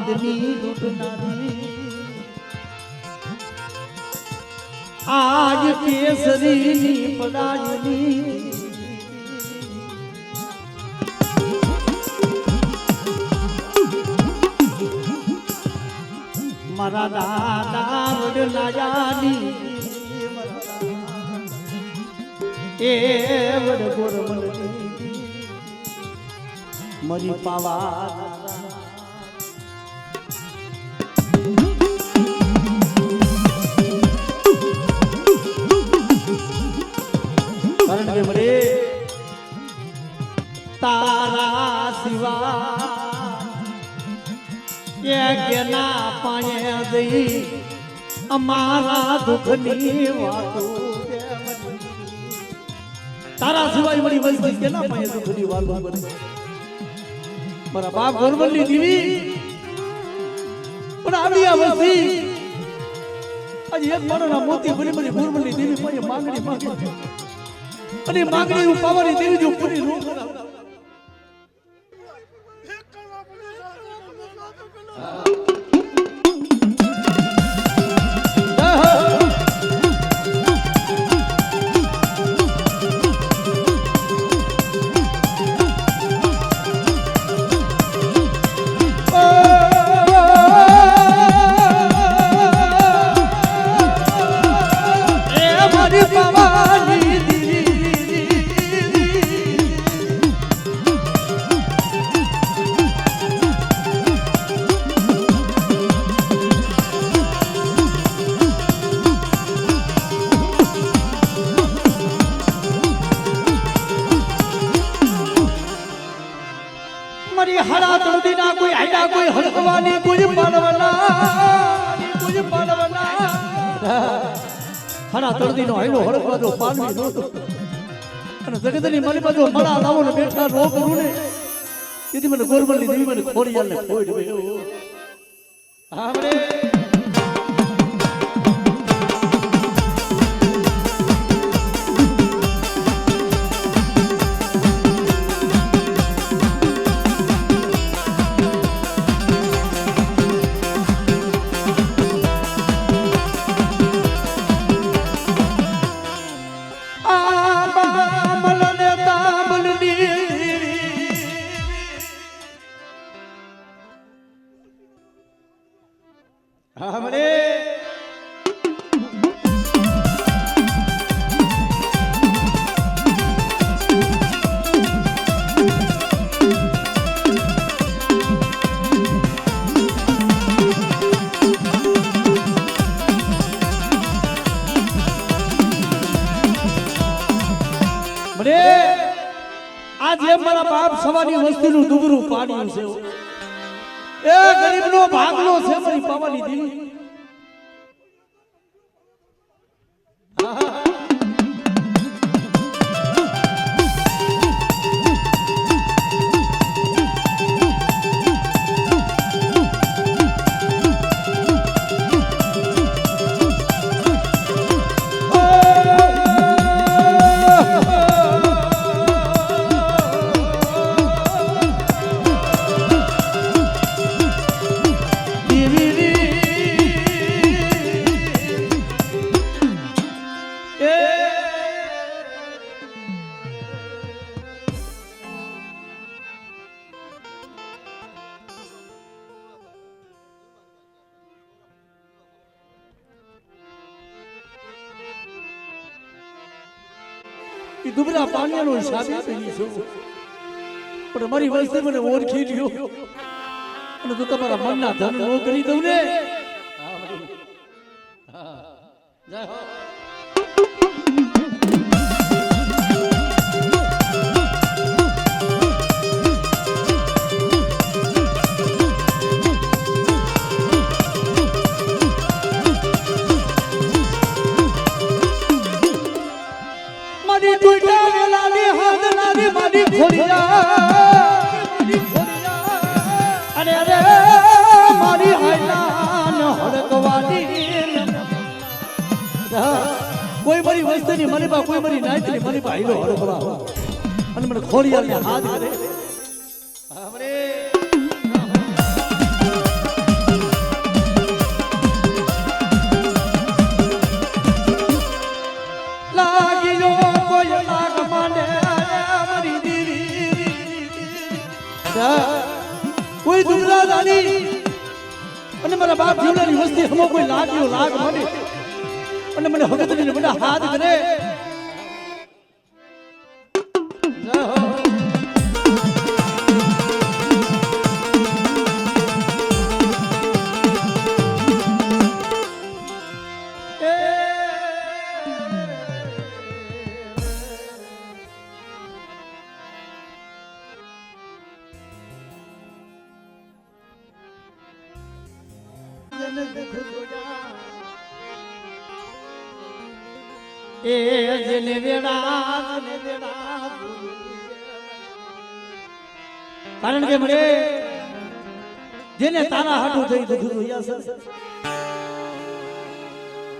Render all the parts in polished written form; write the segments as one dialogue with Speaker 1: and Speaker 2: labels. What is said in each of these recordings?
Speaker 1: ચાંદની લૂંટનારી આજ કેસરીની પડાયની મારા દાદા વડલાયાની એ વડ ગોરમલની મરી પાવા કારણ કે મરે તારા સિવા કે ના પાયે દઈ અમારા દુઃખની વાતો તારા સિવાય મળી વસ્તી કે ના પાયે દુઃખની વાતો બને મારા બાપ ગોરમલની દીવી પણ આવી આ વસ્તી આજે એક માણસના મોતી બની બની ગોરમલની દેવી પાસે માંગણી માંગે અને માંગણી હું પાવાની દેવી જો પૂરી નો કરાવ હરા તળદી ના કોઈ આયડા કોઈ હળકવાની કોઈ પાડવાના હરા તળદી નો આયડો હળકવાનો પાડવી નહોતો અને જગતની મારી બાજુ મળા લાવો ને બેઠા રો કરું ને તેથી મને ગોરમલની દેવી મને ખોડિયાલ ને ખોઈ ગયો આપણે મારા બાપ સવાની વસ્તીનું દુબરું પાડ્યું છે એ ગરીબનો ભાગલો છે મારી પાવાની દેવી દુબરા પાણીનો હિસાબ આપી છું પણ મારી વસ્તી મને ઓળખી લ્યો અને તો તમારા મનના ધન નો કરી દઉં ને જય હો અરે અરે મારી કોઈ મારી વસ્તુની મને બા કોઈ મારી નાઈતની મને બા હીરો હડકવા અને મને ખોડિયાને હાથ કરે આપણે રાજાની અને મારા બાપ જીવડાની વસ્તી હમો કોઈ લાગ્યો લાગ મને અને મને ભગતની બધા હાથ કરે કારણ કે મને જેને તારા હાટું થઈ દુઃખ જોયા છે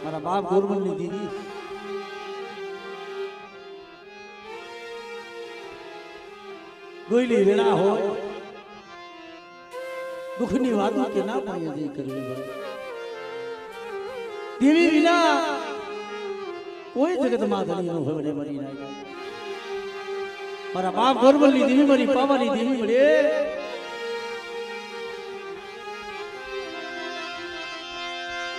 Speaker 1: મારા બાપ ગોરમલની દીદી ગોયલી વેળા હોય દુઃખની વાતો કે ના પાય જઈ કરવી દેવી વિના કોઈ જગતમાં ધણી ન હોય મરી ના મારા બાપ ગોરમલની દેવી મારી પાવાની દેવી મળે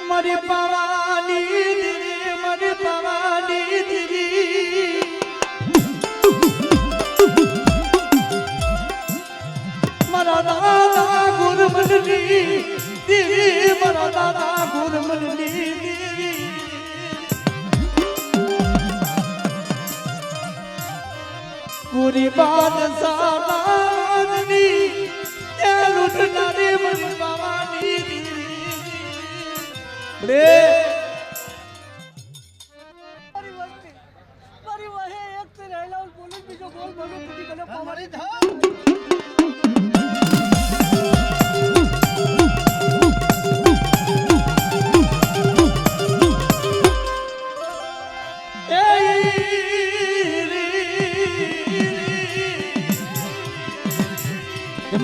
Speaker 1: મારી પાવાની દેવી મારી પાવાની દેવી મારા દાદા ગોરમલની દેવી મારા દાદા ગોરમલની દેવી પૂરી બાદ સાલાની એ લૂટનારે મરી પાવાની રે
Speaker 2: મારી વાહે એક તે રહેલા બોલું બીજો બોલ બોલું તુજી ગલે પાવાની ધા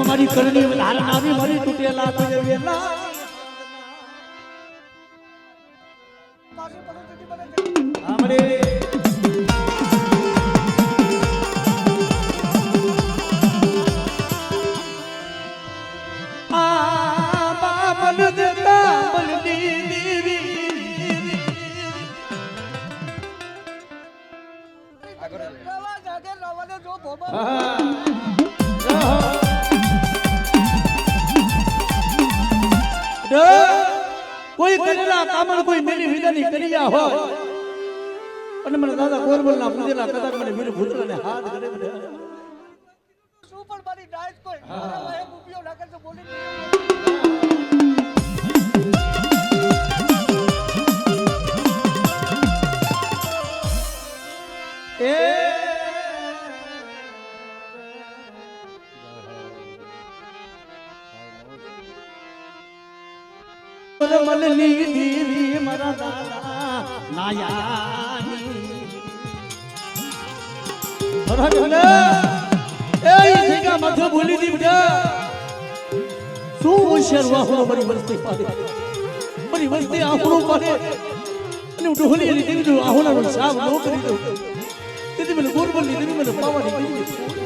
Speaker 1: મારી કરણી ધારણ આવી મારી તૂટેલા તો વેલા
Speaker 2: પાછી પડો તુજી બને
Speaker 1: આમરે આ બાબલ દેતા બલની દેવી
Speaker 2: રવા જાગે રવાને જો ધોબા
Speaker 1: કોઈ કરેલા કામણ કોઈ મેરી વિદાની કર્યા હોય અને મને દાદા ગોરમલના પૂજેલા કદાચ મને વીર ભૂતરાને હાથ કરે
Speaker 2: શું પણ મારી ડાયટ કોઈ મારા વાહે ગુપિયો લાગે તો બોલી
Speaker 1: એ ગોરમલની દેવી મારા દાદા નાયાની બરાબર એ જગ્યા માથે બોલી દી બેટા શું હોશિયાર વાહો મારી વસ્તી પાડે મારી વસ્તી આહુણો પાડે અને ઢોલી ની દેવી જો આહુણાનો સાબ ન કરી દઉં તેથી મને ગોરમલની દેવી મને પાવાની દેવી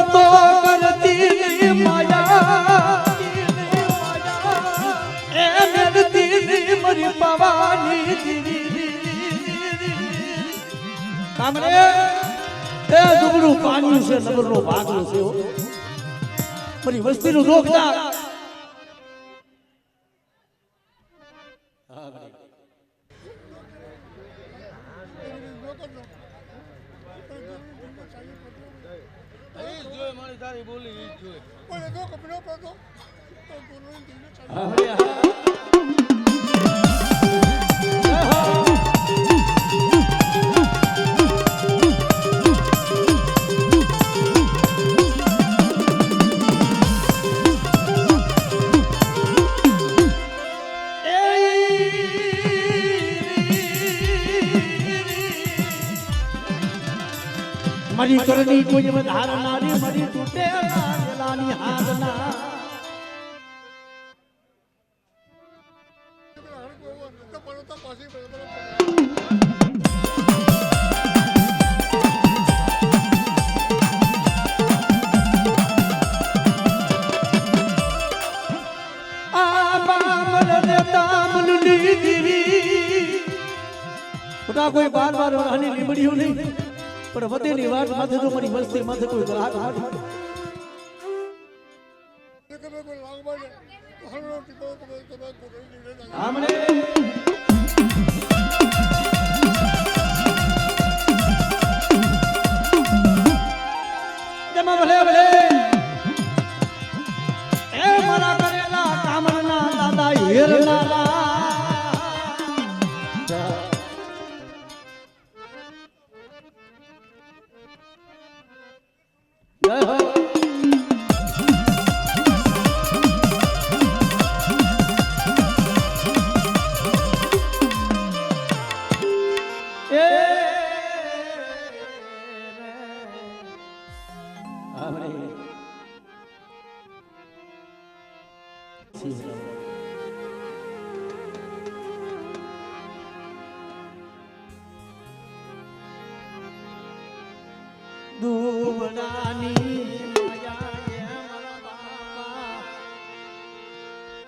Speaker 1: तो करती माया ए मेरी मरी पवानी कामरे ए दुबरू पानी से नबरनो भागलो से हो मरी वस्ती नु रोकता
Speaker 3: તારી બોલી ઈ જોય
Speaker 2: બોલે તો કપડો પડતો તો બોલવું દીને ચાલે
Speaker 1: મારી કરણી કોઈ વધારનારી મારી તૂટેલાની હાથના
Speaker 2: તો પડો તો પાછી
Speaker 1: આની લીમડીયું નહીં પણ વધેની વાત માથે તો મારી વસ્તી માથે કોઈ ગ્રાહક નથી આમણે જમા ભલે ભલે એ મારા કરેલા કામના દાદા હેરના જય હો દુબડાની માયા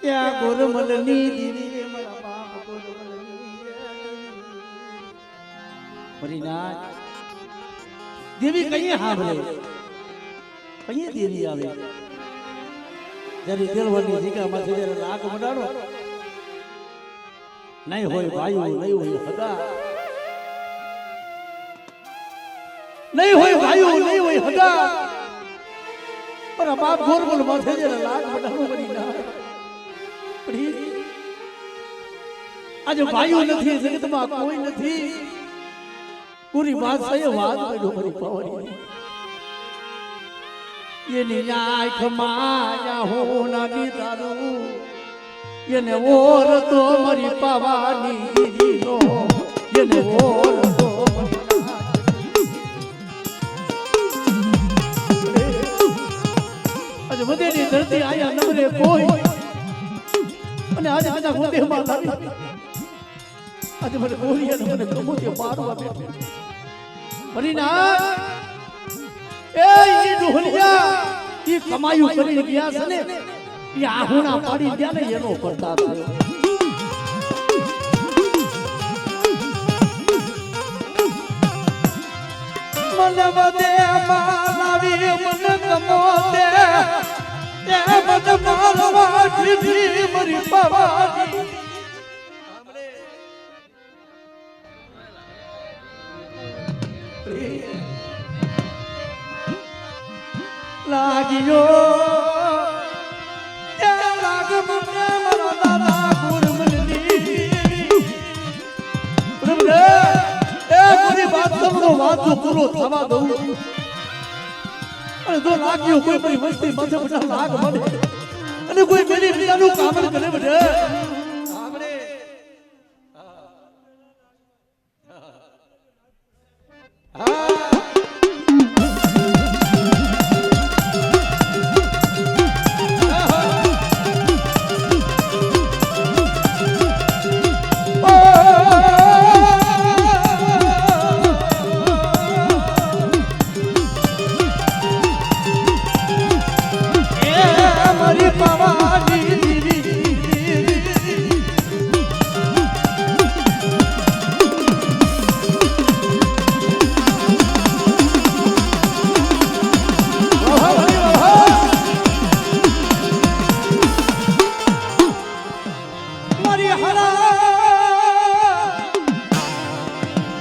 Speaker 1: યા ગોરમલની દીવી મારા બાપ ગોરમલની મરીનાથ દેવી કઈ હાંભળે કઈ દેવી આવે જ્યારે દેલવાની જીગામાંથી જ્યારે લાગ મંડાણો નહીં હોય ભાઈઓ નહીં હોય હગા નહીં હોય ભાઈઓ નહીં હોય હગા પણ બાપ ગોરબલ માથે જ્યારે લાગ મંડાણો બની ના આજે ભાઈઓ નથી જગતમાં કોઈ નથી પૂરી વાત સહી વાત પડ્યો મારી પાવડી એની આંખ માયા હો નાની દારૂ એને ઓર તો મારી પાવાની દીદીનો એને ઓર તો આજે વધેની ધરતી આયા નમરે કોઈ અને આજે કદાચ ગોદેમાં થાવી આજે મને ગોરિયા મને કમોતે મારવા બેઠે હરિનાથ એ ઈ ડોહલિયા ઈ કમાયું કરીને ગયા છે ને ઈ આહુણા પાડી ગયા ને એનો પ્રતાપ થયો મને બધે મારાવી મન કમોતે એ મન મારવા દીધી મારી પાવાની લાગ્યો એ લાગ મને મારા દાદા ગુરમલની પ્રભુ એ પૂરી વાત સમજો વાત તો પૂરો થવા દઉં અને જો લાગ્યો કોઈ મારી વસ્તી માથે બધા લાગ મળે અને કોઈ મેલી બીજાનું કામ કરે બધે આપણે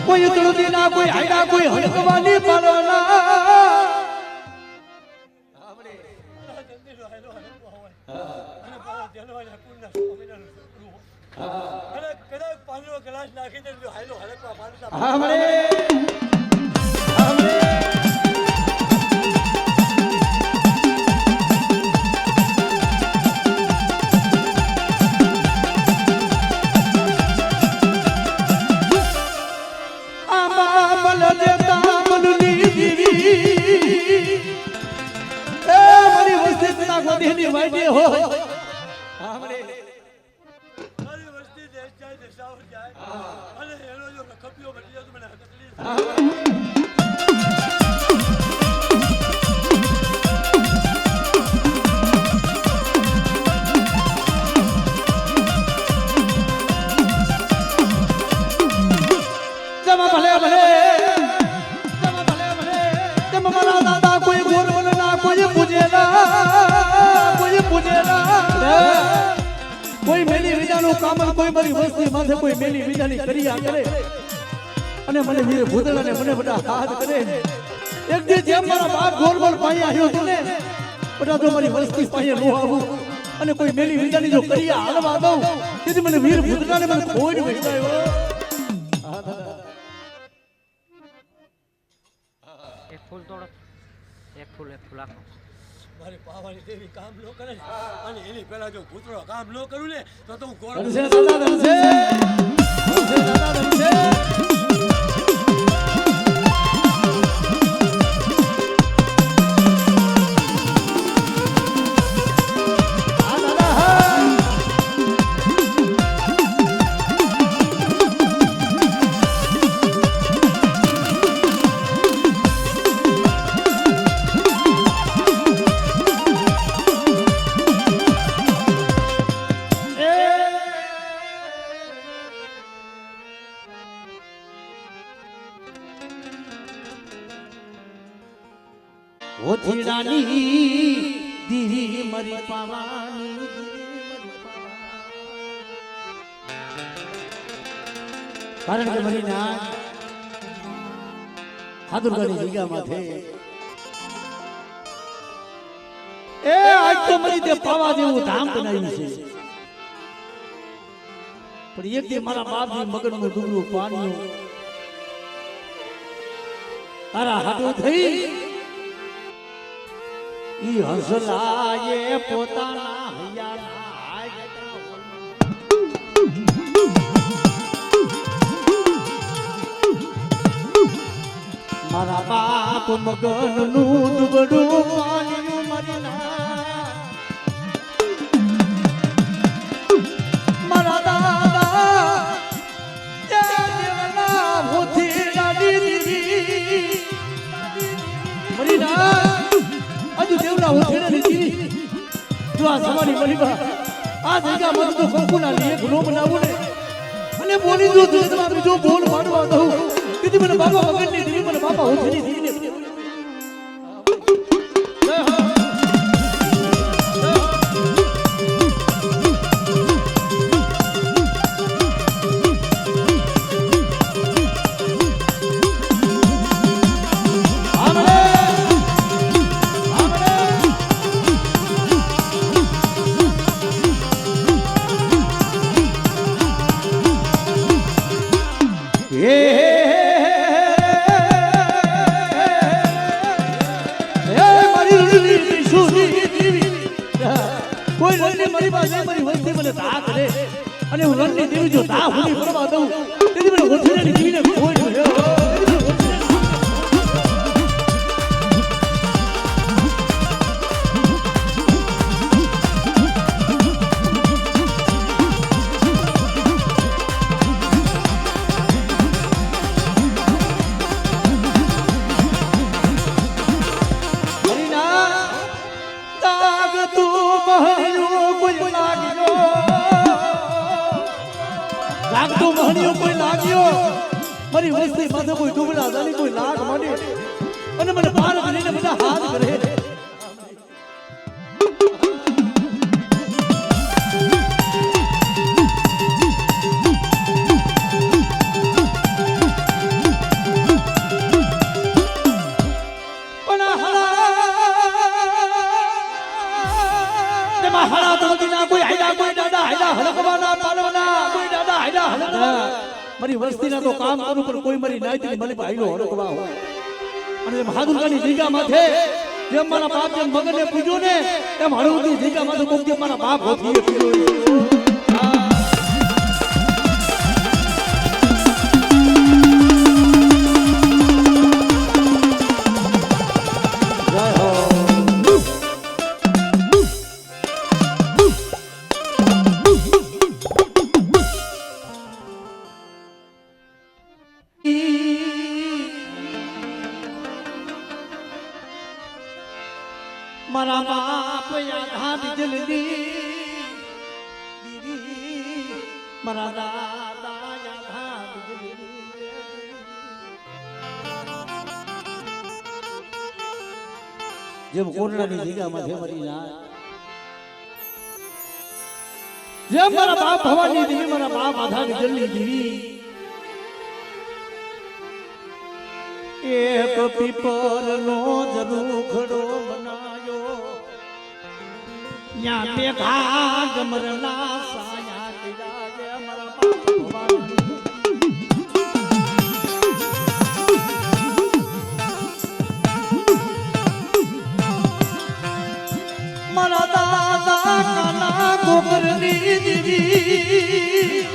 Speaker 1: કોઈ તળદી ના કોઈ હાઈડા કોઈ હડકવાની પાલના આપણે
Speaker 2: જલ્દી હાલો હોય અને પાછા દેલવાના કુંડા સ્વામીના રૂ અને કદાચ પાણીનો ગ્લાસ નાખી દે હાલો હડકવા પાડતા
Speaker 1: આપણે ગોદીની વાડી હો આપણે
Speaker 2: મારી વસ્તી દેશ જાય દેશાવ જાય અને એનો જો ખપ્યો બની જાય તો મને તકલીફ
Speaker 1: જમા ભલે ભલે કામન કોઈ મારી વસ્તી માથે કોઈ મેલી વિધાની કર્યા કરે અને મને વીર ભૂતળાને મને બધા હાથ કરે એક દી જેમ મારા બાપ ગોરબલ પાઈ આવ્યો તો ને બધા તો મારી વસ્તી પાઈ નો આવું અને કોઈ મેલી વિધાની જો કર્યા હાલવા દઉં તેથી મને વીર ભૂતળાને મને ખોડ વેચાયો
Speaker 4: એક ફૂલ તોડો એક ફૂલ આખો
Speaker 2: મારી પાવાની દેવી કામ ન કરે અને એની પહેલા જો ભૂતળો કામ ન કરું ને તો હું ગોળ
Speaker 1: ધનસે દાદા ધનસે દાદા ધનસે ઓથીડાની દીવી મરી પાવાની કારણ કે મરી ના હાદુરગાની જગ્યામાં એ આજ તો મરી તે પાવા જેવું ધામ બનાવ્યું છે પણ એક દી મારા બાપજી મગનનું ડુંગરું પાણી તારા હાથો થઈ ઈ હસલાએ પોતાના હૈયાના મારા બાપ મગનનું દુબડું પાણી મરીના મારા દાદા દેવના ભૂથી ડાડી દીધી મરીના આજુ દેવના ઓછેને લીધી જો આ સવારી બલીબા આ જગ્યા મત તો કંકુના લીએ ગુનો બનાવું ને અને બોલી જો દુનિયામાં બીજો બોલ પાડવા દઉં કીધી મને બાપા વગરની દીધી મને બાપા ઓછેની દીધી કોઈ રણની મારી પાસે મારી વસ્તી મને તા કરે અને હું રણની દેવી જો તા હુની ફરવા દઉં તેથી મને ઓછેની દીવીને કોઈ મારી વસ્તી માથે કોઈ ડુબડા દાની કોઈ લાખ માંડી અને મને પાર કરીને બધા હાથ કરે મારી વસ્તીના તો કામ કરું પણ કોઈ મારી નાયતી મને ભાઈનો હડકવા હોય અને મહાદુર્ગાની જગ્યા માથે જેમ મારા બાપ જેમ મગનને પૂજ્યો ને એમ હળવદની જગ્યા માથે કોક જેમ મારા બાપ હોતીએ પૂજ્યો મારા બાપ યાદ જલ્દી મારા દાદા યાદ જલ્દી જેમ કોરડાની જગ્યામાં છે મરી જાય જેમ મારા બાપ ભવાની દેવી મારા બાપ આધા વિજલની દેવી એક પીપરનો ઝરૂખડો બનાયો યા મેઘા ગમરના સાયા કર્યા જે મારા બાપ ભવાની મારા દાદા કાના ગોબરની દીદી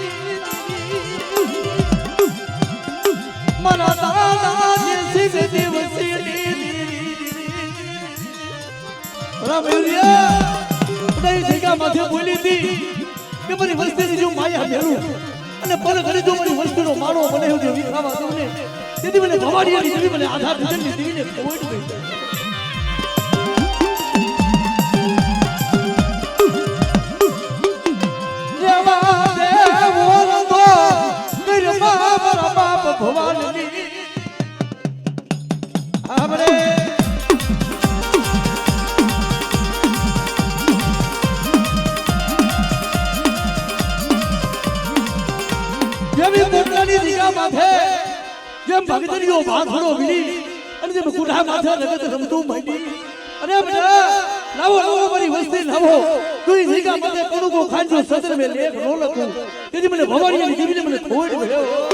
Speaker 1: મારા દાદા જે સિંહ દિવસી રામેલિયા ઉદય જગ્યા માથે બોલી હતી કે મારી વસ્તીની જો માયા મેલું અને પર ઘરે જો મારી વસ્તીનો માળો બનાવ્યો છે વિખાવા તમને તેથી મને ભવાડીની દેવી મને આધાર વિજનની દેવીને કોઈ ગઈ ભવાની આપણે જેવી પોતાની દીકા માથે જેમ ભગતરીઓ ભાથડો વીડી અને જેમ કુઢા માથે રગત રમતું માંડી અરે બેટા લાવો લાવો મારી વસ્તી લાવો તું દીકા માથે કોનું ખાંજો સદર મે લેખ નો લખું તેથી મને ભવાડીની દેવીને મને ખોડ ગયો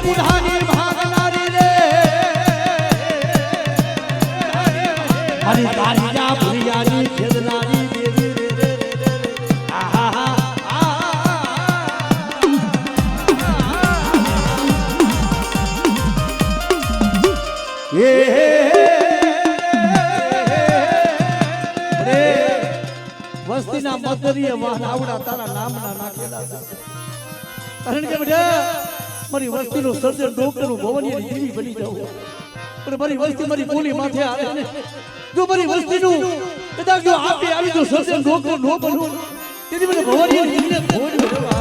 Speaker 1: બુઢાની ભાગનારી રે મારી તારીયા ભુરિયાની ખેદનારી દેવી રે આહા એ રે વસ્તીના મતરીએ વાહનાવડા તારા નામના નાખેલા કારણ કે બેટા મારી વસ્તીનો સર્જન ડોક્ટર ભવનની દેવી બની જાઉં પણ મારી વસ્તી મારી બોલી માથે આવે ને જો મારી વસ્તીનું કદાચ જો આપે આવી જો સર્જન ડોક્ટર નો બનવું તેથી મને ભવનની દેવીને ખોડ